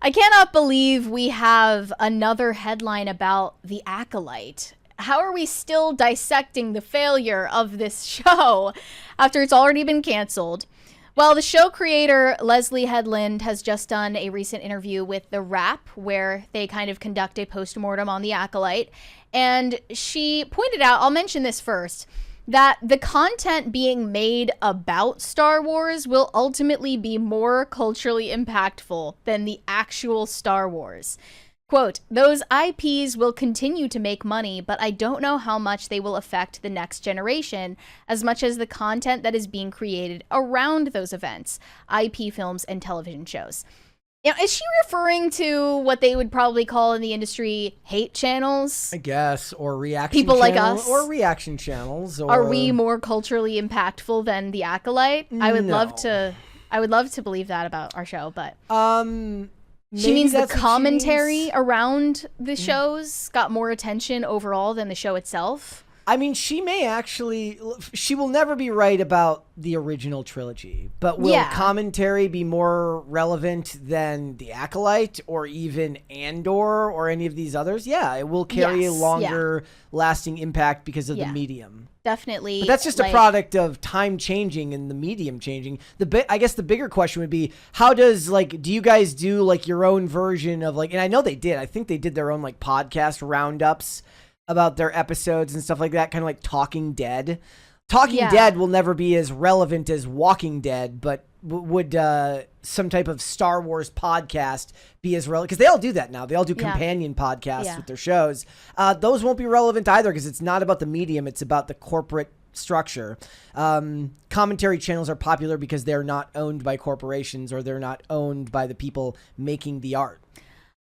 I cannot believe we have another headline about The Acolyte. How are we still dissecting the failure of this show after it's already been canceled? Well, the show creator, Leslie Headland, has just done a recent interview with The Wrap, where they kind of conduct a postmortem on The Acolyte. And she pointed out, I'll mention this first, that the content being made about Star Wars will ultimately be more culturally impactful than the actual Star Wars. Quote, those IPs will continue to make money, but I don't know how much they will affect the next generation as much as the content that is being created around those events, IP films and television shows. Now, is she referring to what they would probably call in the industry hate channels? I guess, or reaction people like channel, us, or reaction channels. Or... Are we more culturally impactful than The Acolyte? I would No. love to believe that about our show, but she maybe means the that's what she commentary means. around the shows got more attention overall than the show itself. I mean, she will never be right about the original trilogy, but will commentary be more relevant than The Acolyte or even Andor or any of these others? Yeah, it will carry a longer lasting impact because of the medium. Definitely. But that's just a product of time changing and the medium changing. I guess the bigger question would be, how does, do you guys do, your own version of, and I know they did. I think they did their own, podcast roundups about their episodes and stuff like that, kind of like Talking Dead. Talking Dead will never be as relevant as Walking Dead, but would some type of Star Wars podcast be as relevant? Because they all do that now. They all do companion podcasts with their shows. Those won't be relevant either because it's not about the medium. It's about the corporate structure. Commentary channels are popular because they're not owned by corporations or they're not owned by the people making the art.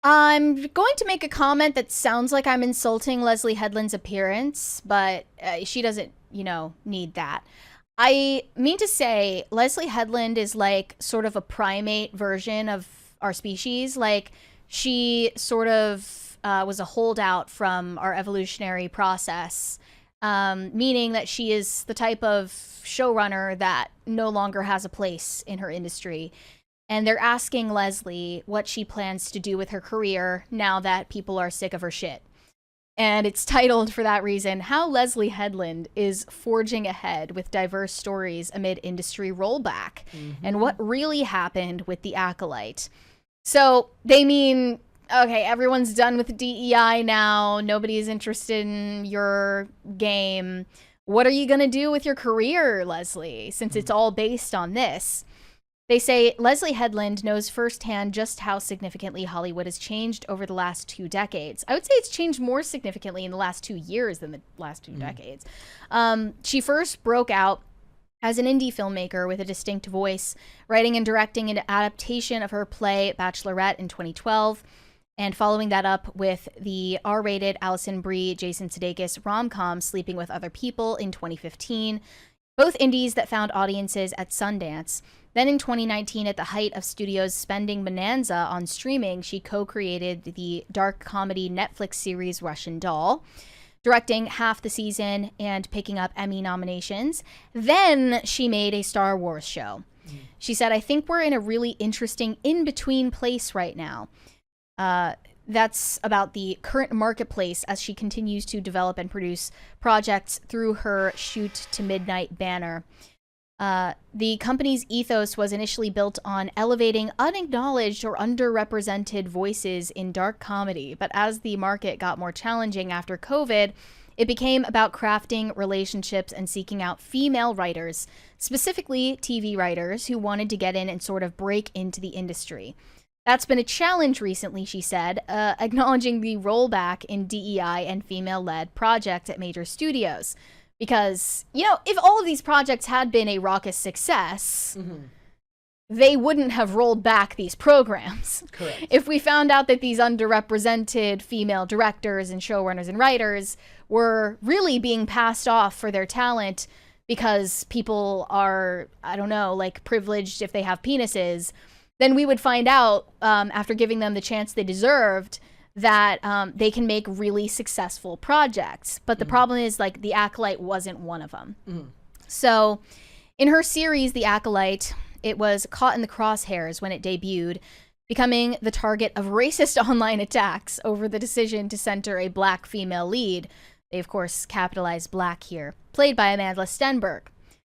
I'm going to make a comment that sounds like I'm insulting Leslie Headland's appearance, but she doesn't, need that. I mean to say Leslie Headland is sort of a primate version of our species. She sort of was a holdout from our evolutionary process, meaning that she is the type of showrunner that no longer has a place in her industry. And they're asking Leslie what she plans to do with her career now that people are sick of her shit. And it's titled, for that reason, How Leslie Headland is Forging Ahead with Diverse Stories Amid Industry Rollback, and what really happened with The Acolyte. So they mean, okay, everyone's done with DEI now. Nobody's interested in your game. What are you going to do with your career, Leslie, since it's all based on this? They say Leslie Headland knows firsthand just how significantly Hollywood has changed over the last 2 decades. I would say it's changed more significantly in the last 2 years than the last 2 decades. She first broke out as an indie filmmaker with a distinct voice, writing and directing an adaptation of her play Bachelorette in 2012, and following that up with the R-rated Alison Brie, Jason Sudeikis rom-com Sleeping with Other People in 2015, both indies that found audiences at Sundance. Then in 2019, at the height of studios' spending bonanza on streaming, she co-created the dark comedy Netflix series Russian Doll, directing half the season and picking up Emmy nominations. Then she made a Star Wars show. She said, I think we're in a really interesting in-between place right now. That's about the current marketplace as she continues to develop and produce projects through her Shoot to Midnight banner. The company's ethos was initially built on elevating unacknowledged or underrepresented voices in dark comedy, but as the market got more challenging after COVID, it became about crafting relationships and seeking out female writers, specifically TV writers who wanted to get in and sort of break into the industry. That's been a challenge recently, she said, acknowledging the rollback in DEI and female-led projects at major studios. Because, if all of these projects had been a raucous success, they wouldn't have rolled back these programs. Correct. If we found out that these underrepresented female directors and showrunners and writers were really being passed off for their talent because people are, privileged if they have penises, then we would find out, after giving them the chance they deserved, that they can make really successful projects. But the problem is, The Acolyte wasn't one of them. So in her series, The Acolyte, it was caught in the crosshairs when it debuted becoming the target of racist online attacks over the decision to center a black female lead. They, of course, capitalized black here, played by Amanda Stenberg.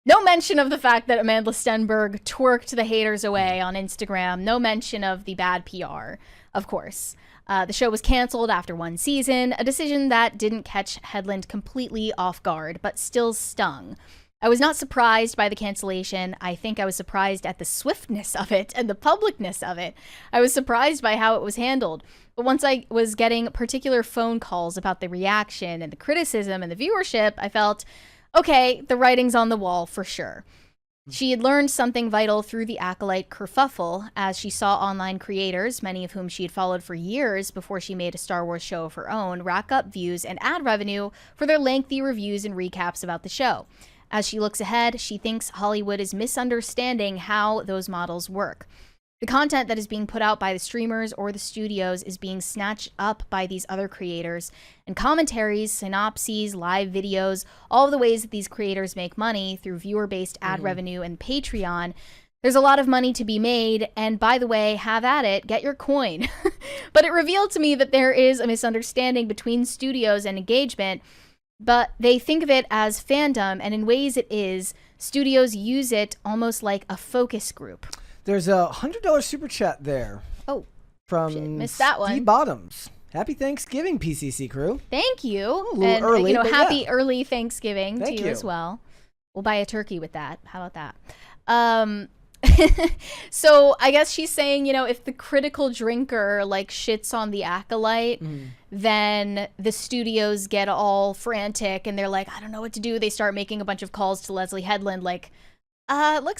No mention of the fact that Amanda Stenberg twerked the haters away on Instagram. No mention of the bad PR, of course. The show was canceled after one season, a decision that didn't catch Headland completely off guard, but still stung. I was not surprised by the cancellation. I think I was surprised at the swiftness of it and the publicness of it. I was surprised by how it was handled. But once I was getting particular phone calls about the reaction and the criticism and the viewership, I felt, okay, the writing's on the wall for sure. She had learned something vital through the Acolyte kerfuffle, as she saw online creators, many of whom she had followed for years before she made a Star Wars show of her own, rack up views and ad revenue for their lengthy reviews and recaps about the show. As she looks ahead, she thinks Hollywood is misunderstanding how those models work. The content that is being put out by the streamers or the studios is being snatched up by these other creators, and commentaries, synopses, live videos, all of the ways that these creators make money through viewer-based ad revenue and Patreon. There's a lot of money to be made, and by the way, have at it, get your coin. But it revealed to me that there is a misunderstanding between studios and engagement, but they think of it as fandom, and in ways it is. Studios use it almost like a focus group. There's a $100 super chat there. Oh, from shit, missed that one. Steve Bottoms. Happy Thanksgiving, PCC crew. Thank you. A little early, but happy early Thanksgiving Thank to you you as well. We'll buy a turkey with that. How about that? So I guess she's saying, if the critical drinker shits on the Acolyte, then the studios get all frantic and they're like, I don't know what to do. They start making a bunch of calls to Leslie Headland looks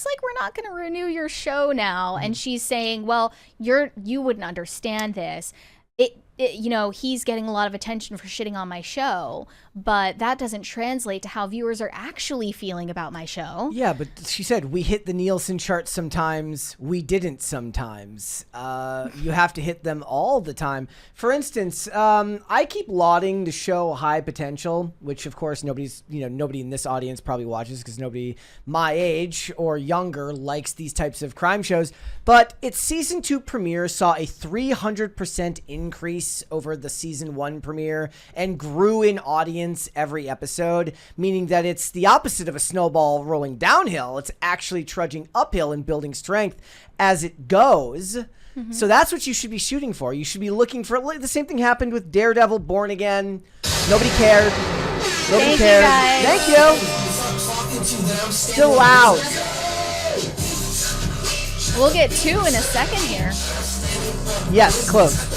like we're not going to renew your show now. And she's saying, well, you wouldn't understand this. He's getting a lot of attention for shitting on my show, but that doesn't translate to how viewers are actually feeling about my show. Yeah, but she said we hit the Nielsen charts sometimes, we didn't sometimes. You have to hit them all the time. For instance, I keep lauding the show High Potential, which of course nobody in this audience probably watches because nobody my age or younger likes these types of crime shows. But its season 2 premiere saw a 300% increase over the season 1 premiere and grew in audience every episode, meaning that it's the opposite of a snowball rolling downhill. It's actually trudging uphill and building strength as it goes. So that's what you should be shooting for. You should be looking for the same thing happened with Daredevil Born Again. Nobody cared. Nobody cared. Thank you. Still loud. We'll get 2 in a second here. Yes, close.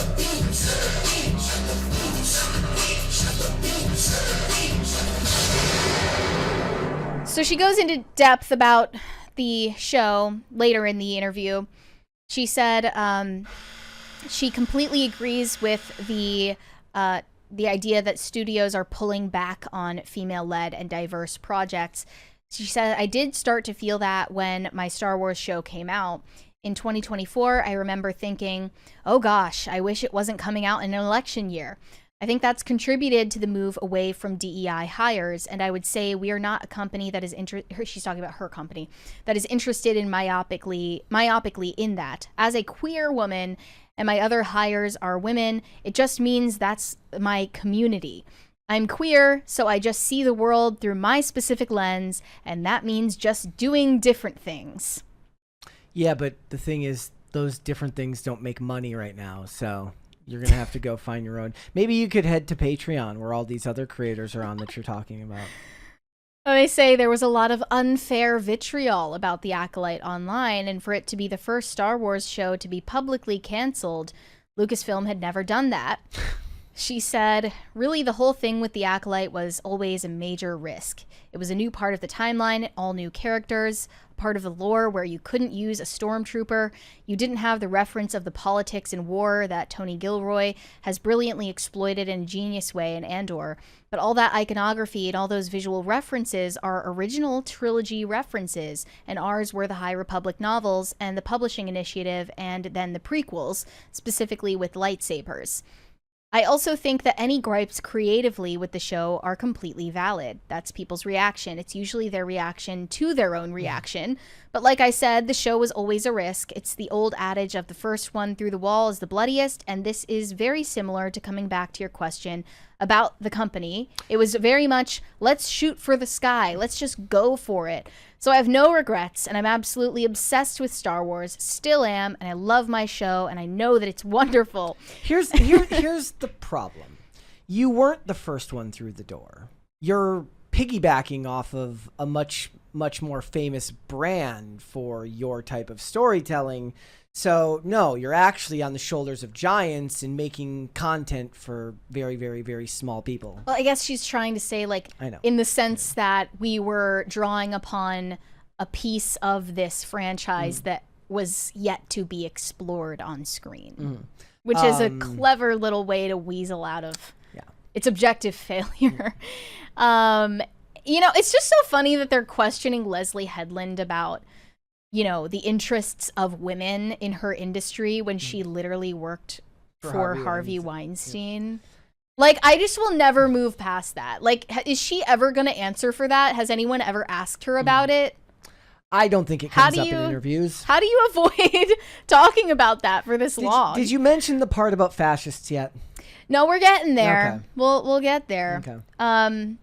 So she goes into depth about the show later in the interview. She said she completely agrees with the idea that studios are pulling back on female-led and diverse projects. She said, I did start to feel that when my Star Wars show came out. In 2024, I remember thinking, oh gosh, I wish it wasn't coming out in an election year. I think that's contributed to the move away from DEI hires, and I would say we are not a company that is she's talking about her company, that is interested in myopically in that. As a queer woman, and my other hires are women, it just means that's my community. I'm queer, so I just see the world through my specific lens, and that means just doing different things. Yeah, but the thing is, those different things don't make money right now, so you're going to have to go find your own. Maybe you could head to Patreon, where all these other creators are on that you're talking about. They say there was a lot of unfair vitriol about the Acolyte online, and for it to be the first Star Wars show to be publicly canceled, Lucasfilm had never done that. She said, really, the whole thing with the Acolyte was always a major risk. It was a new part of the timeline, all new characters, part of the lore where you couldn't use a stormtrooper. You didn't have the reference of the politics and war that Tony Gilroy has brilliantly exploited in a genius way in Andor. But all that iconography and all those visual references are original trilogy references, and ours were the High Republic novels and the publishing initiative and then the prequels, specifically with lightsabers. I also think that any gripes creatively with the show are completely valid. That's people's reaction. It's usually their reaction to their own reaction. But like I said, the show was always a risk. It's the old adage of the first one through the wall is the bloodiest, and this is very similar to coming back to your question about the company. It was very much, let's shoot for the sky. Let's just go for it. So I have no regrets, and I'm absolutely obsessed with Star Wars, still am, and I love my show, and I know that it's wonderful. Here's the problem. You weren't the first one through the door. You're piggybacking off of a much more famous brand for your type of storytelling. So no, you're actually on the shoulders of giants and making content for very, very, very small people. Well, I guess she's trying to say, like, I know. in the sense that we were drawing upon a piece of this franchise that was yet to be explored on screen, which is a clever little way to weasel out of its objective failure. You know, it's just so funny that they're questioning Leslie Headland about, you know, the interests of women in her industry when she literally worked for Harvey Weinstein. Like, I just will never move past that. Like, is she ever going to answer for that? Has anyone ever asked her about it? I don't think it comes up in interviews. How do you avoid talking about that for this long? Did you mention the part about fascists yet? No, we're getting there. Okay. We'll get there. Okay.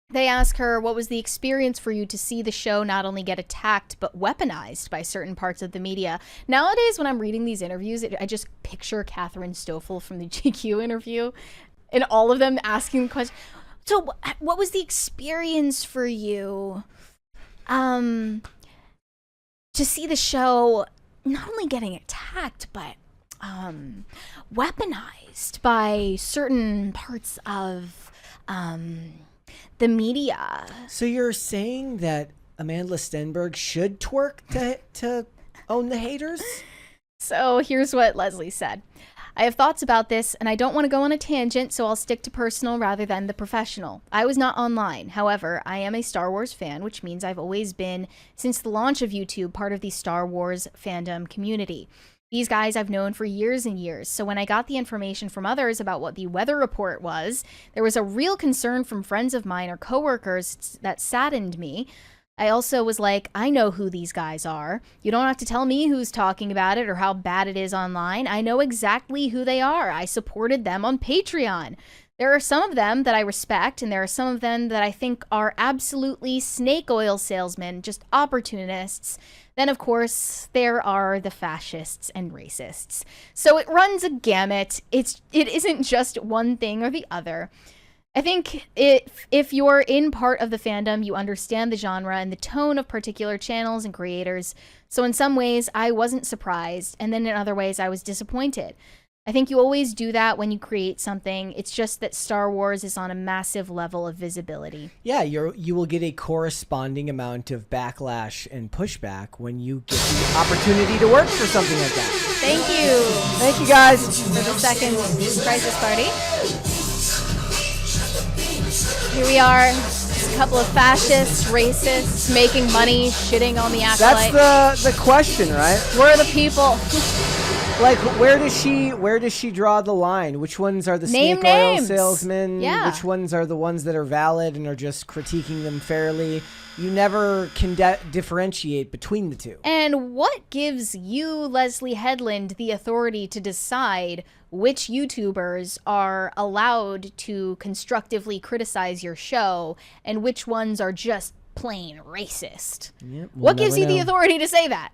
They ask her, what was the experience for you to see the show not only get attacked, but weaponized by certain parts of the media? Nowadays, when I'm reading these interviews, I just picture Catherine Stoffel from the GQ interview and all of them asking the question. So what was the experience for you to see the show not only getting attacked, but weaponized by certain parts of the media? So you're saying that Amanda Stenberg should twerk to own the haters? So here's what Leslie said. I have thoughts about this, and I don't want to go on a tangent, so I'll stick to personal rather than the professional. I was not online. However, I am a Star Wars fan, which means I've always been, since the launch of YouTube, part of the Star Wars fandom community. These guys I've known for years and years, so when I got the information from others about what the weather report was, there was a real concern from friends of mine or coworkers that saddened me. I also was like, I know who these guys are. You don't have to tell me who's talking about it or how bad it is online. I know exactly who they are. I supported them on Patreon. There are some of them that I respect, and there are some of them that I think are absolutely snake oil salesmen, just opportunists. Then, of course, there are the fascists and racists. So it runs a gamut. It isn't just one thing or the other. I think if you're in part of the fandom, you understand the genre and the tone of particular channels and creators. So in some ways, I wasn't surprised, and then in other ways, I was disappointed. I think you always do that when you create something. It's just that Star Wars is on a massive level of visibility. Yeah, you will get a corresponding amount of backlash and pushback when you get the opportunity to work for something like that. Thank you. Thank you, guys. For the second crisis party. Here we are, just a couple of fascists, racists, making money, shitting on the ACOLYTE. That's the question, right? We're the people. Like, where does she draw the line? Which ones are the snake oil salesmen? Yeah. Which ones are the ones that are valid and are just critiquing them fairly? You never can differentiate between the two. And what gives you, Leslie Headland, the authority to decide which YouTubers are allowed to constructively criticize your show and which ones are just plain racist? Yep, what gives you the authority to say that?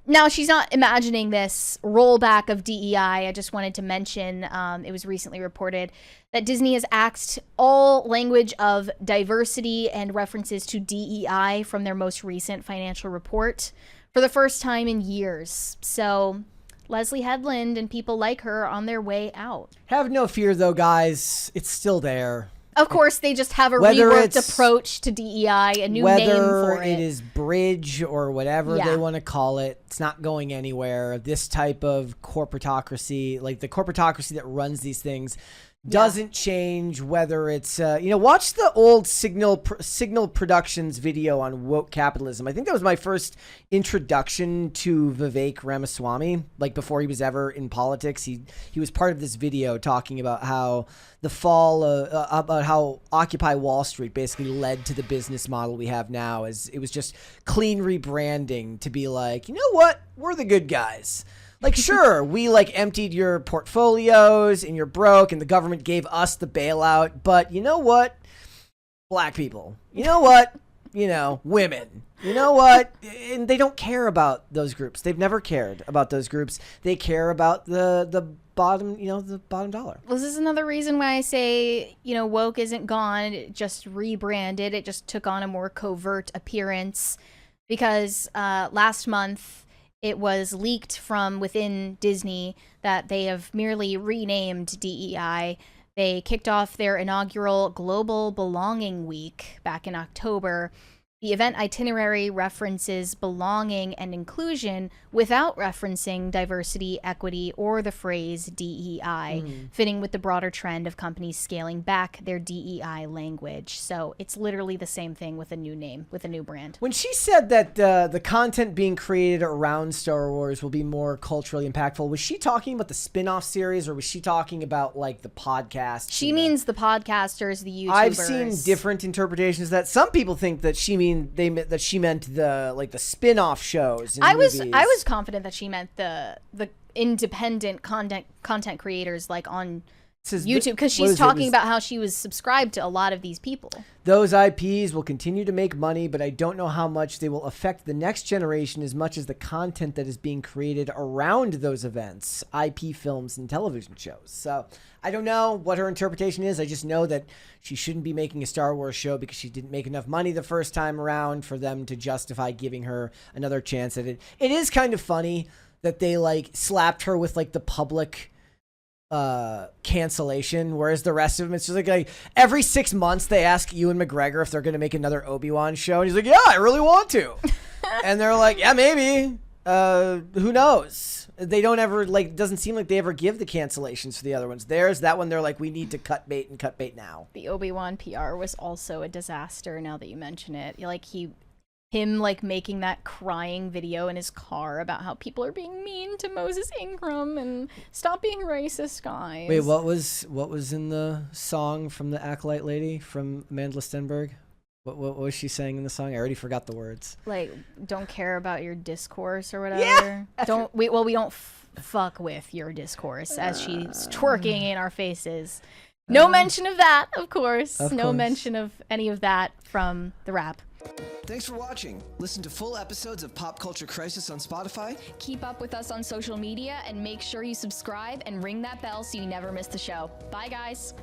Now, she's not imagining this rollback of DEI. I just wanted to mention, it was recently reported that Disney has axed all language of diversity and references to DEI from their most recent financial report for the first time in years. So Leslie Headland and people like her are on their way out. Have no fear, though, guys. It's still there. Of course, they just have a reworked approach to DEI, a new name for it. Whether it is bridge or whatever they want to call it, it's not going anywhere. This type of corporatocracy, like the corporatocracy that runs these things, doesn't change whether it's watch the old Signal Productions video on woke capitalism. I think that was my first introduction to Vivek Ramaswamy, like before he was ever in politics. He was part of this video talking about how the fall about how Occupy Wall Street basically led to the business model we have now, as it was just clean rebranding to be like, you know what, we're the good guys. Like, sure, we like emptied your portfolios and you're broke and the government gave us the bailout. But you know what? Black people. You know what? Women. You know what? And they don't care about those groups. They've never cared about those groups. They care about the bottom, the bottom dollar. Well, this is another reason why I say, woke isn't gone. It just rebranded. It just took on a more covert appearance because last month, it was leaked from within Disney that they have merely renamed DEI. They kicked off their inaugural Global Belonging Week back in October. The event itinerary references belonging and inclusion without referencing diversity, equity, or the phrase DEI, fitting with the broader trend of companies scaling back their DEI language. So it's literally the same thing with a new name, with a new brand. When she said that the content being created around Star Wars will be more culturally impactful, was she talking about the spin-off series, or was she talking about like the podcast? She means the podcasters, the YouTubers. I've seen different interpretations of that. Some people think that she meant the spin-off shows and I movies. was confident that she meant the independent content creators like on YouTube, because she's talking about how she was subscribed to a lot of these people. Those IPs will continue to make money, but I don't know how much they will affect the next generation as much as the content that is being created around those events, IP films and television shows. So I don't know what her interpretation is. I just know that she shouldn't be making a Star Wars show because she didn't make enough money the first time around for them to justify giving her another chance at it. It is kind of funny that they like slapped her with like the public cancellation, whereas the rest of them, it's just like every 6 months they ask Ewan McGregor if they're going to make another Obi-Wan show, and he's like, yeah, I really want to. And they're like, yeah, maybe. Who knows? They don't ever, like, doesn't seem like they ever give the cancellations for the other ones. There's that one, they're like, we need to cut bait and cut bait now. The Obi-Wan PR was also a disaster, now that you mention it. Like, him like making that crying video in his car about how people are being mean to Moses Ingram and stop being racist, guys. Wait, what was in the song from the Acolyte lady from Amanda Stenberg? What was she saying in the song? I already forgot the words. Like, don't care about your discourse or whatever. Yeah. We don't fuck with your discourse, as she's twerking in our faces. No mention of that, of course. No mention of any of that from the rap. Thanks for watching. Listen to full episodes of Pop Culture Crisis on Spotify. Keep up with us on social media and make sure you subscribe and ring that bell so you never miss the show. Bye, guys.